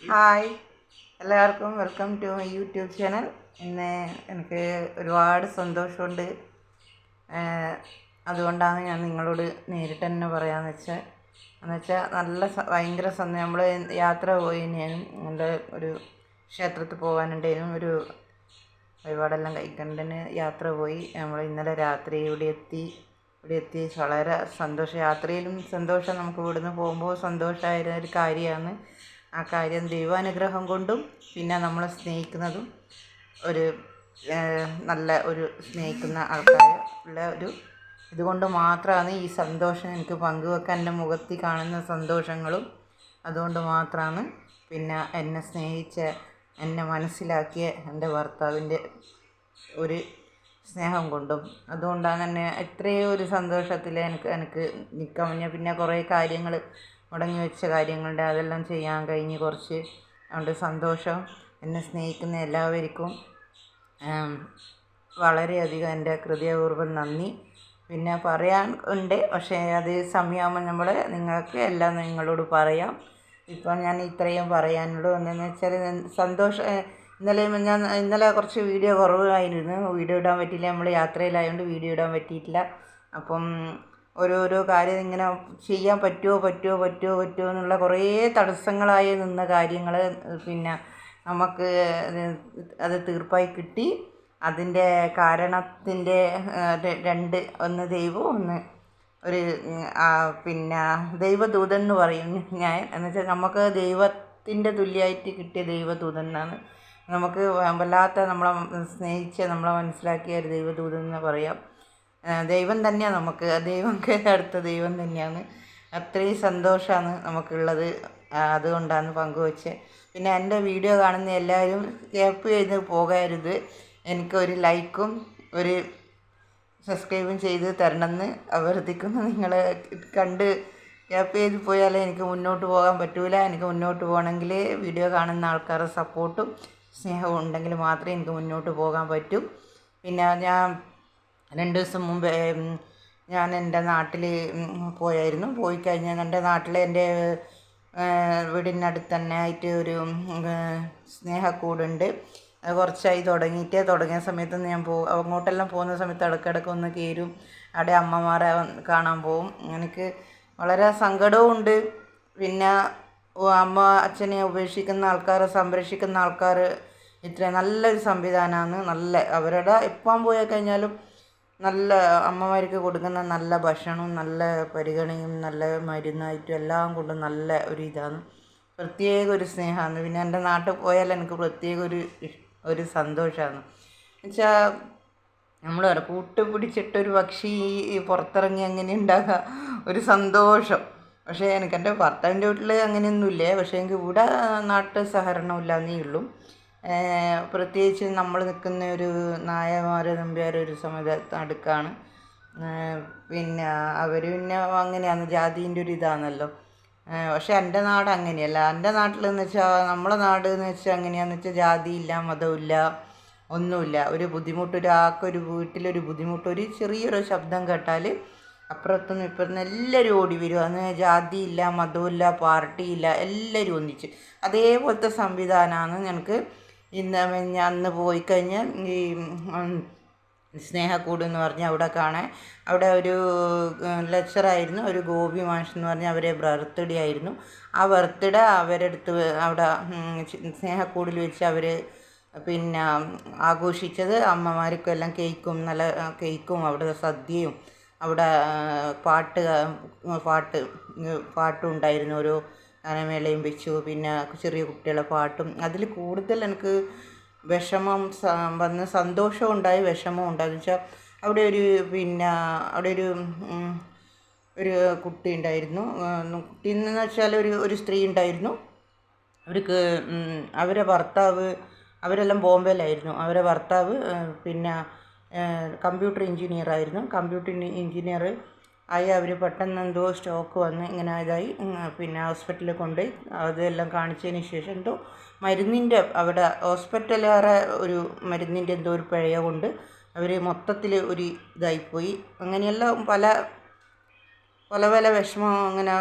Hi, എല്ലാവർക്കും welcome to my YouTube channel. ഇന്ന് എനിക്ക് ഒരുപാട് സന്തോഷമുണ്ട്. അതുകൊണ്ടാണ് ഞാൻ നിങ്ങളോട് നേരിട്ട് തന്നെ പറയാമെന്ന് വെച്ചാൽ നല്ല ഭയങ്കര നമ്മൾ യാത്ര പോയിനും നമ്മുടെ ഒരു ക്ഷേത്രത്തിൽ പോകാനുണ്ടേനും ഒരു വഴിപാടെല്ലാം കഴിക്കേണ്ടതിന് യാത്ര പോയി. നമ്മൾ ഇന്നലെ രാത്രി ഇവിടെ എത്തി വളരെ സന്തോഷം. യാത്രയിലും സന്തോഷം, നമുക്ക് ഇവിടുന്ന് പോകുമ്പോൾ സന്തോഷമായ ഒരു കാര്യമാണ്. ആ കാര്യം ദൈവാനുഗ്രഹം കൊണ്ടും പിന്നെ നമ്മളെ സ്നേഹിക്കുന്നതും ഒരു നല്ല ഒരു സ്നേഹിക്കുന്ന ആൾക്കാർ ഉള്ള ഒരു ഇതുകൊണ്ട് മാത്രമാണ് ഈ സന്തോഷം എനിക്ക് പങ്കുവെക്കാൻ, എൻ്റെ മുഖത്തിൽ കാണുന്ന സന്തോഷങ്ങളും അതുകൊണ്ട് മാത്രമാണ്. പിന്നെ എന്നെ സ്നേഹിച്ച, എന്നെ മനസ്സിലാക്കിയ എൻ്റെ ഭർത്താവിൻ്റെ ഒരു സ്നേഹം കൊണ്ടും അതുകൊണ്ടാണ് എന്നെ ഇത്രയും ഒരു സന്തോഷത്തിൽ എനിക്ക് നിൽക്കാൻ കഴിഞ്ഞ. പിന്നെ കുറേ കാര്യങ്ങൾ മുടങ്ങി വെച്ച കാര്യങ്ങളുണ്ട്, അതെല്ലാം ചെയ്യാൻ കഴിഞ്ഞ് കുറച്ച്. അതുകൊണ്ട് സന്തോഷം. എന്നെ സ്നേഹിക്കുന്ന എല്ലാവർക്കും വളരെയധികം എൻ്റെ ഹൃദയപൂർവ്വം നന്ദി. പിന്നെ പറയാൻ ഉണ്ട്, പക്ഷേ അത് സമയമാകുമ്പോൾ നിങ്ങൾക്ക് എല്ലാം നിങ്ങളോട് പറയാം. ഇപ്പം ഞാൻ ഇത്രയും പറയാനുള്ളൂ. എന്താണെന്ന് വെച്ചാൽ സന്തോഷം. ഇന്നലെ കുറച്ച് വീഡിയോ കുറവായിരുന്നു, വീഡിയോ ഇടാൻ പറ്റിയില്ല. നമ്മൾ യാത്രയിലായതുകൊണ്ട് വീഡിയോ ഇടാൻ പറ്റിയിട്ടില്ല. അപ്പം ഓരോരോ കാര്യം ഇങ്ങനെ ചെയ്യാൻ പറ്റുമോ എന്നുള്ള കുറേ തടസ്സങ്ങളായി നിന്ന കാര്യങ്ങൾ പിന്നെ നമുക്ക് അത് തീർപ്പായി കിട്ടി. അതിൻ്റെ കാരണത്തിൻ്റെ ഒന്ന് ദൈവവും ഒന്ന് ഒരു പിന്നെ ദൈവദൂതൻ എന്ന് പറയും ഞാൻ. എന്നുവെച്ചാൽ നമുക്ക് ദൈവത്തിൻ്റെ തുല്യമായിട്ട് കിട്ടിയ ദൈവദൂതൻ എന്നാണ്. നമുക്ക് വല്ലാത്ത നമ്മളെ സ്നേഹിച്ച് നമ്മളെ മനസ്സിലാക്കിയ ഒരു ദൈവദൂതൻ എന്ന് പറയാം. ദൈവം തന്നെയാണ് നമുക്ക്, ദൈവമൊക്കെ അടുത്ത ദൈവം തന്നെയാണ്. അത്രയും സന്തോഷമാണ് നമുക്കുള്ളത്. അതുകൊണ്ടാണ് പങ്കുവെച്ച്. പിന്നെ എൻ്റെ വീഡിയോ കാണുന്ന എല്ലാവരും സ്കിപ്പ് ചെയ്ത് പോകരുത്. എനിക്കൊരു ലൈക്കും ഒരു സബ്സ്ക്രൈബും ചെയ്ത് തരണമെന്ന് അഭ്യർത്ഥിക്കുന്നു. നിങ്ങൾ കണ്ട് സ്കിപ്പ് ചെയ്ത് പോയാലേ എനിക്ക് മുന്നോട്ട് പോകാൻ പറ്റൂല. എനിക്ക് മുന്നോട്ട് പോകണമെങ്കിൽ വീഡിയോ കാണുന്ന ആൾക്കാരുടെ സപ്പോർട്ടും സ്നേഹവും ഉണ്ടെങ്കിൽ മാത്രമേ എനിക്ക് മുന്നോട്ട് പോകാൻ പറ്റൂ. പിന്നെ ഞാൻ 2 ദിവസം മുമ്പ് ഞാൻ എൻ്റെ നാട്ടിൽ പോയായിരുന്നു. പോയി കഴിഞ്ഞാൽ എൻ്റെ നാട്ടിൽ എൻ്റെ വീടിനടുത്ത് തന്നെ ആയിട്ട് ഒരു സ്നേഹക്കൂടുണ്ട്. അത് കുറച്ചായി തുടങ്ങിയ സമയത്ത് ഞാൻ അങ്ങോട്ടെല്ലാം പോകുന്ന സമയത്ത് ഇടയ്ക്കിടയ്ക്ക് ഒന്ന് കയറും. അവിടെ അമ്മമാരെ കാണാൻ പോവും. എനിക്ക് വളരെ സങ്കടവും ഉണ്ട്. പിന്നെ അമ്മ അച്ഛനെ ഉപേക്ഷിക്കുന്ന ആൾക്കാരെ സംരക്ഷിക്കുന്ന ആൾക്കാർ ഇത്ര നല്ലൊരു സംവിധാനമാണ്. നല്ല അവരുടെ എപ്പം പോയി കഴിഞ്ഞാലും നല്ല അമ്മമാർക്ക് കൊടുക്കുന്ന നല്ല ഭക്ഷണവും നല്ല പരിഗണനയും നല്ല മരുന്നായിട്ടും എല്ലാം കൊണ്ടും നല്ല ഒരു ഇതാണ്, പ്രത്യേക ഒരു സ്നേഹമാണ്. പിന്നെ എൻ്റെ നാട്ടിൽ പോയാൽ എനിക്ക് പ്രത്യേക ഒരു സന്തോഷമാണ്. എന്നുവെച്ചാൽ നമ്മൾ കൂട്ടുപിടിച്ചിട്ടൊരു പക്ഷി പുറത്തിറങ്ങി അങ്ങനെ ഉണ്ടാകുക ഒരു സന്തോഷം. പക്ഷേ എനിക്ക് എൻ്റെ ഭർത്താവിൻ്റെ വീട്ടിൽ അങ്ങനെയൊന്നുമില്ലേ. പക്ഷേ എനിക്ക് ഇവിടെ നാട്ടു സഹകരണമില്ലാന്നേ ഉള്ളൂ. പ്രത്യേകിച്ച് നമ്മൾ നിൽക്കുന്ന ഒരു നായമാർ നമ്പ്യാർ ഒരു നടുക്കാണ്. പിന്നെ അവർ പിന്നെ അങ്ങനെയാണ്, ജാതീൻ്റെ ഒരു ഇതാണല്ലോ. പക്ഷേ എൻ്റെ നാട് അങ്ങനെയല്ല. എൻ്റെ നാട്ടിലെന്ന് വെച്ചാൽ നമ്മളെ നാട് എന്ന് വെച്ചാൽ എങ്ങനെയാണെന്ന് വെച്ചാൽ ജാതിയില്ല, മതമില്ല, ഒന്നുമില്ല. ഒരു ബുദ്ധിമുട്ട്, ഒരാൾക്കൊരു വീട്ടിലൊരു ബുദ്ധിമുട്ട്, ഒരു ചെറിയൊരു ശബ്ദം കേട്ടാൽ അപ്പുറത്തുനിന്ന് ഇപ്പുറത്തുനിന്ന് എല്ലാവരും ഓടി വരും. അന്ന് ജാതിയില്ല, മതമില്ല, പാർട്ടിയില്ല, എല്ലാവരും ഒന്നിച്ച്. അതേപോലത്തെ സംവിധാനമാണ് ഞങ്ങൾക്ക് അന്ന് പോയി കഴിഞ്ഞാൽ ഈ സ്നേഹക്കൂട് എന്ന് പറഞ്ഞാൽ അവിടെ കാണാൻ. അവിടെ ഒരു ലെക്ചറായിരുന്നു, ഒരു ഗോപി മാഷ് എന്ന് പറഞ്ഞാൽ അവരെ ബർത്ത്ഡേ ആയിരുന്നു. ആ ബർത്ത്ഡേ അവരെടുത്ത് അവിടെ സ്നേഹക്കൂടിൽ വെച്ച് അവർ പിന്നെ ആഘോഷിച്ചത്. അമ്മമാർക്കും എല്ലാം നല്ല കേക്കും അവിടെ സദ്യയും അവിടെ പാട്ടും ഉണ്ടായിരുന്നു. ഓരോ ഗാനമേളയും വെച്ചു. പിന്നെ ചെറിയ കുട്ടികളെ പാട്ടും. അതിൽ കൂടുതൽ എനിക്ക് വന്ന് സന്തോഷവും ഉണ്ടായി, വിഷമവും ഉണ്ടായി. വെച്ചാൽ അവിടെ ഒരു കുട്ടി ഉണ്ടായിരുന്നു. കുട്ടി എന്ന് വെച്ചാൽ ഒരു സ്ത്രീ ഉണ്ടായിരുന്നു. അവർക്ക് അവരെ ഭർത്താവ്, അവരെല്ലാം ബോംബെയിലായിരുന്നു. അവരെ ഭർത്താവ് പിന്നെ കമ്പ്യൂട്ടർ എഞ്ചിനീയർ ആയിരുന്നു. കമ്പ്യൂട്ടർ എഞ്ചിനീയർ ആയി അവർ പെട്ടെന്ന് എന്തോ സ്ട്രോക്ക് വന്ന് ഇങ്ങനെ ഇതായി. പിന്നെ ഹോസ്പിറ്റലിൽ കൊണ്ടുപോയി. അതെല്ലാം കാണിച്ചതിന് ശേഷം എന്തോ മരുന്നിൻ്റെ അവിടെ ഹോസ്പിറ്റലേറെ ഒരു മരുന്നിൻ്റെ എന്തോ ഒരു പിഴയ കൊണ്ട് അവർ മൊത്തത്തിൽ ഒരു ഇതായിപ്പോയി. അങ്ങനെയെല്ലാം പല വിഷമം അങ്ങനെ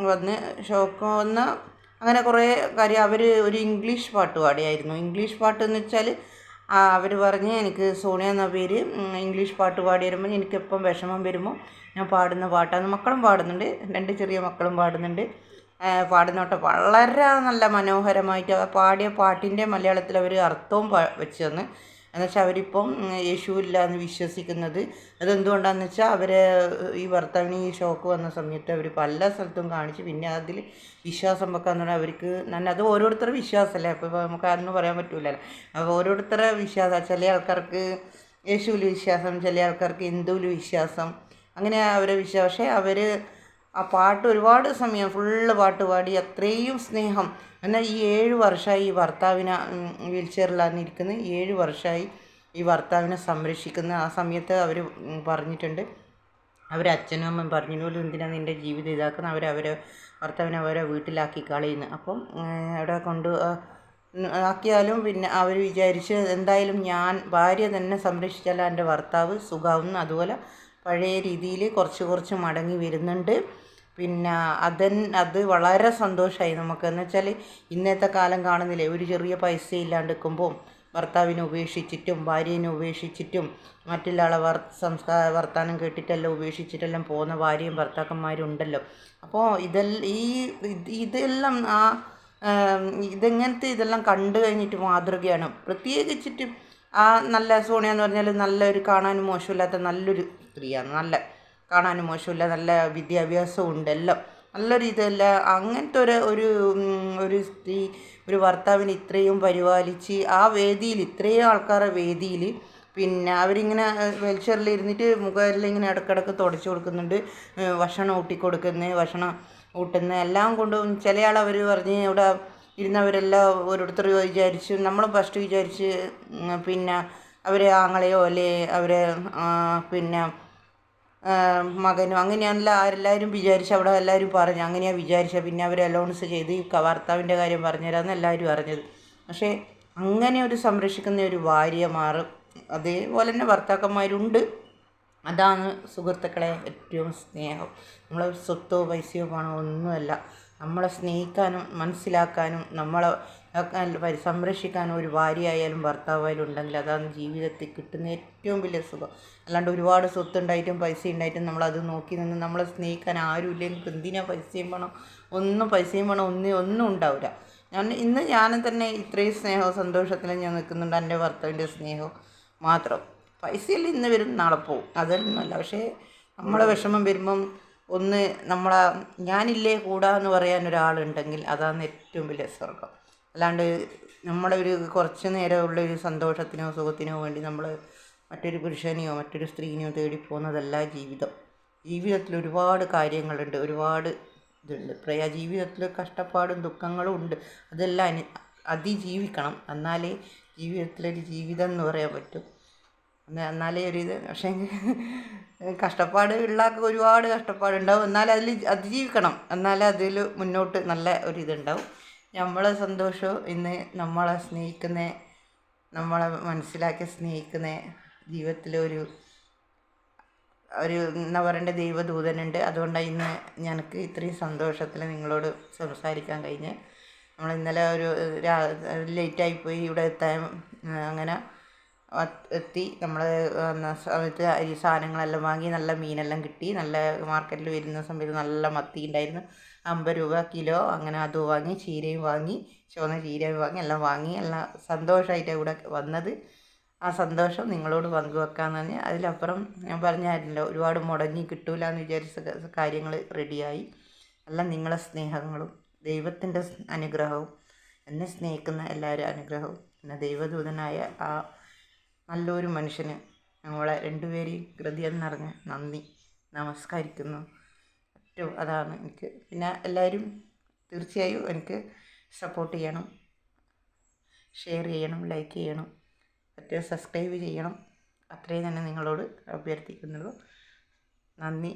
വന്ന് ഷോക്ക് വന്ന അങ്ങനെ കുറേ കാര്യം. അവർ ഒരു ഇംഗ്ലീഷ് പാട്ട് പാടിയായിരുന്നു. ഇംഗ്ലീഷ് പാട്ട് എന്ന് വെച്ചാൽ അവർ പറഞ്ഞ് എനിക്ക് സോണിയ എന്ന പേര്, ഇംഗ്ലീഷ് പാട്ട് പാടി വരുമ്പോൾ എനിക്കെപ്പം വിഷമം വരുമ്പോൾ ഞാൻ പാടുന്ന പാട്ടാണ്. മക്കളും പാടുന്നുണ്ട്, 2 ചെറിയ മക്കളും പാടുന്നുണ്ട്. പാടുന്നോട്ടെ വളരെ നല്ല മനോഹരമായിട്ട് പാടിയ പാട്ടിൻ്റെ മലയാളത്തിൽ അവർ അർത്ഥവും വെച്ച് തന്ന്. എന്നുവെച്ചാൽ അവരിപ്പം യേശുവില്ല എന്ന് വിശ്വസിക്കുന്നത്. അതെന്തുകൊണ്ടാണെന്ന് വെച്ചാൽ അവർ ഈ ഭർത്താവിന് ഈ ഷോക്ക് വന്ന സമയത്ത് അവർ പല സ്ഥലത്തും കാണിച്ച് പിന്നെ അതിൽ വിശ്വാസം വെക്കാന്ന് പറഞ്ഞാൽ അവർക്ക് അത് ഓരോരുത്തരുടെ വിശ്വാസമല്ലേ. അപ്പോൾ നമുക്ക് അതൊന്നും പറയാൻ പറ്റില്ലല്ലോ. അപ്പോൾ ഓരോരുത്തരുടെ വിശ്വാസം, ചില ആൾക്കാർക്ക് യേശുവിൽ വിശ്വാസം, ചില ആൾക്കാർക്ക് ഹിന്ദുവിൽ വിശ്വാസം, അങ്ങനെ അവരെ വിശ്വാസം. പക്ഷേ അവർ ആ പാട്ട് ഒരുപാട് സമയം ഫുള്ള് പാട്ട് പാടി അത്രയും സ്നേഹം. എന്നാൽ ഈ 7 വർഷമായി ഈ ഭർത്താവിനെ വീൽ ചെയറിലാണ് ഇരിക്കുന്നത്. 7 വർഷമായി ഈ ഭർത്താവിനെ സംരക്ഷിക്കുന്ന. ആ സമയത്ത് അവർ പറഞ്ഞിട്ടുണ്ട്, അച്ഛനും അമ്മയും പറഞ്ഞിട്ടുള്ളൂ എന്തിനാണ് നിൻ്റെ ജീവിതം ഇതാക്കുന്നത്, അവരെ ഭർത്താവിനെ അവരെ വീട്ടിലാക്കി കളയുന്നു. അപ്പം അവിടെ ആക്കിയാലും പിന്നെ അവർ വിചാരിച്ച് എന്തായാലും ഞാൻ ഭാര്യ തന്നെ സംരക്ഷിച്ചാൽ എൻ്റെ ഭർത്താവ് സുഖാവും. അതുപോലെ പഴയ രീതിയിൽ കുറച്ച് മടങ്ങി വരുന്നുണ്ട്. പിന്നെ അത് വളരെ സന്തോഷമായി നമുക്ക്. എന്ന് വെച്ചാൽ ഇന്നത്തെ കാലം കാണുന്നില്ലേ, ഒരു ചെറിയ പൈസ ഇല്ലാണ്ട് നിൽക്കുമ്പോൾ ഭർത്താവിനെ ഉപേക്ഷിച്ചിട്ടും ഭാര്യനെ ഉപേക്ഷിച്ചിട്ടും മറ്റുള്ള ആളെ വർത്താനം കേട്ടിട്ടെല്ലാം ഉപേക്ഷിച്ചിട്ടെല്ലാം പോകുന്ന ഭാര്യയും ഭർത്താക്കന്മാരും ഉണ്ടല്ലോ. അപ്പോൾ ഇതെല്ലാം ഇതെല്ലാം കണ്ടു കഴിഞ്ഞിട്ട് മാതൃകയാണ്. പ്രത്യേകിച്ചിട്ട് ആ നല്ല സോണിയ എന്ന് പറഞ്ഞാൽ നല്ലൊരു കാണാനും മോശമില്ലാത്ത നല്ലൊരു സ്ത്രീയാണ്. നല്ല കാണാനും മോശമില്ല, നല്ല വിദ്യാഭ്യാസവും ഉണ്ട്, എല്ലാം നല്ലൊരു ഇതല്ല. അങ്ങനത്തെ ഒരു സ്ത്രീ ഒരു ഭർത്താവിനെ ഇത്രയും പരിപാലിച്ച് ആ വേദിയിൽ, ഇത്രയും ആൾക്കാരുടെ വേദിയിൽ പിന്നെ അവരിങ്ങനെ വെൽച്ചറിൽ ഇരുന്നിട്ട് മുഖമെല്ലാം ഇങ്ങനെ ഇടയ്ക്കിടയ്ക്ക് തുടച്ചു കൊടുക്കുന്നുണ്ട്, ഭക്ഷണം ഊട്ടിക്കൊടുക്കുന്നത്, ഭക്ഷണം ഊട്ടുന്നത് എല്ലാം കൊണ്ടും. ചില ആൾ അവർ പറഞ്ഞ് ഇവിടെ ഇരുന്നവരെല്ലാം ഓരോരുത്തർ വിചാരിച്ചു, നമ്മൾ ഫസ്റ്റ് വിചാരിച്ച് പിന്നെ അവരെ ആങ്ങളെയോ അല്ലേ അവരെ പിന്നെ മകനും അങ്ങനെയാണല്ലോ എല്ലാവരും വിചാരിച്ച്. അവിടെ എല്ലാവരും പറഞ്ഞു അങ്ങനെയാണ് വിചാരിച്ചത്. പിന്നെ അവർ അലോൺസ് ചെയ്ത് ഭർത്താവിൻ്റെ കാര്യം പറഞ്ഞുതരാമെന്ന് എല്ലാവരും അറിഞ്ഞത്. പക്ഷേ അങ്ങനെ ഒരു സംരക്ഷിക്കുന്ന ഒരു ഭാര്യ മാറും. അതേപോലെ തന്നെ ഭർത്താക്കന്മാരുണ്ട്. അതാണ് സുഹൃത്തുക്കളെ ഏറ്റവും സ്നേഹം. നമ്മളെ സ്വത്തോ പൈസയോ പണമോ ഒന്നുമല്ല. നമ്മളെ സ്നേഹിക്കാനും മനസ്സിലാക്കാനും നമ്മളെ സംരക്ഷിക്കാനും ഒരു ഭാര്യയായാലും ഭർത്താവായാലും ഉണ്ടെങ്കിൽ അതാണ് ജീവിതത്തിൽ കിട്ടുന്ന ഏറ്റവും വലിയ സുഖം. അല്ലാണ്ട് ഒരുപാട് സ്വത്തുണ്ടായിട്ടും പൈസ ഉണ്ടായിട്ടും നമ്മളത് നോക്കി നിന്ന് നമ്മളെ സ്നേഹിക്കാൻ ആരും ഇല്ലെങ്കിൽ എന്തിനാ പൈസയും പണം ഒന്നും ഉണ്ടാവില്ല. ഞാൻ തന്നെ ഇത്രയും സ്നേഹവും സന്തോഷത്തിലും ഞാൻ നിൽക്കുന്നുണ്ട്. എൻ്റെ ഭർത്താവിൻ്റെ സ്നേഹം മാത്രം. പൈസയിൽ ഇന്ന് വരും നാളെ പോവും, അതൊന്നുമല്ല. പക്ഷേ നമ്മളെ വിഷമം വരുമ്പം ഞാനില്ലേ കൂടാ എന്ന് പറയാൻ ഒരാളുണ്ടെങ്കിൽ അതാണ് ഏറ്റവും വലിയ സ്വർഗം. അല്ലാണ്ട് നമ്മളൊരു കുറച്ച് നേരമുള്ളൊരു സന്തോഷത്തിനോ സുഖത്തിനോ വേണ്ടി നമ്മൾ മറ്റൊരു പുരുഷനെയോ മറ്റൊരു സ്ത്രീനെയോ തേടിപ്പോകുന്നതല്ല ജീവിതം. ജീവിതത്തിൽ ഒരുപാട് കാര്യങ്ങളുണ്ട്, ഒരുപാട് ഇതുണ്ട്. ജീവിതത്തിൽ കഷ്ടപ്പാടും ദുഃഖങ്ങളും ഉണ്ട്. അതെല്ലാം അതിജീവിക്കണം, എന്നാലേ ജീവിതത്തിലൊരു ജീവിതം എന്ന് പറയാൻ പറ്റും. എന്നാലേ പക്ഷേ കഷ്ടപ്പാട് ഉള്ളാൾക്ക് ഒരുപാട് കഷ്ടപ്പാടുണ്ടാവും, എന്നാലും അതിൽ അതിജീവിക്കണം, എന്നാലേ അതിൽ മുന്നോട്ട് നല്ല ഒരിതുണ്ടാവും. നമ്മളെ സന്തോഷവും ഇന്ന് നമ്മളെ സ്നേഹിക്കുന്ന, നമ്മളെ മനസ്സിലാക്കി സ്നേഹിക്കുന്ന ജീവിതത്തിലൊരു എന്താ പറയണ്ടേ ദൈവദൂതനുണ്ട്. അതുകൊണ്ടാണ് ഇന്ന് ഞങ്ങൾക്ക് ഇത്രയും സന്തോഷത്തിൽ നിങ്ങളോട് സംസാരിക്കാൻ കഴിഞ്ഞ്. നമ്മൾ ഇന്നലെ ലേറ്റായിപ്പോയി ഇവിടെ എത്താൻ. അങ്ങനെ എത്തി. നമ്മൾ സമയത്ത് അരി സാധനങ്ങളെല്ലാം വാങ്ങി, നല്ല മീനെല്ലാം കിട്ടി. നല്ല മാർക്കറ്റിൽ വരുന്ന സമയത്ത് നല്ല മത്തി ഉണ്ടായിരുന്നു, 50 രൂപ കിലോ. അങ്ങനെ അത് വാങ്ങി, ചീരയും വാങ്ങി, ചുവന്ന ചീരയും വാങ്ങി, എല്ലാം വാങ്ങി. എല്ലാം സന്തോഷമായിട്ടാണ് ഇവിടെ വന്നത്. ആ സന്തോഷം നിങ്ങളോട് പങ്കുവെക്കാമെന്ന് പറഞ്ഞാൽ അതിലപ്പുറം ഞാൻ പറഞ്ഞായിരുന്നല്ലോ, ഒരുപാട് മുടങ്ങി കിട്ടൂല എന്ന് വിചാരിച്ച കാര്യങ്ങൾ റെഡിയായി. എല്ലാം നിങ്ങളെ സ്നേഹങ്ങളും ദൈവത്തിൻ്റെ അനുഗ്രഹവും എന്നെ സ്നേഹിക്കുന്ന എല്ലാവരും അനുഗ്രഹവും പിന്നെ ദൈവദൂതനായ ആ നല്ലൊരു മനുഷ്യന് നമ്മളെ 2 പേരെയും ഹൃദയം നിറഞ്ഞ് നന്ദി നമസ്കരിക്കുന്നു. ഏറ്റവും അതാണ് എനിക്ക്. പിന്നെ എല്ലാവരും തീർച്ചയായും എനിക്ക് സപ്പോർട്ട് ചെയ്യണം, ഷെയർ ചെയ്യണം, ലൈക്ക് ചെയ്യണം, സബ്സ്ക്രൈബ് ചെയ്യണം. അത്രയും തന്നെ നിങ്ങളോട് അഭ്യർത്ഥിക്കുന്നുള്ളൂ. നന്ദി.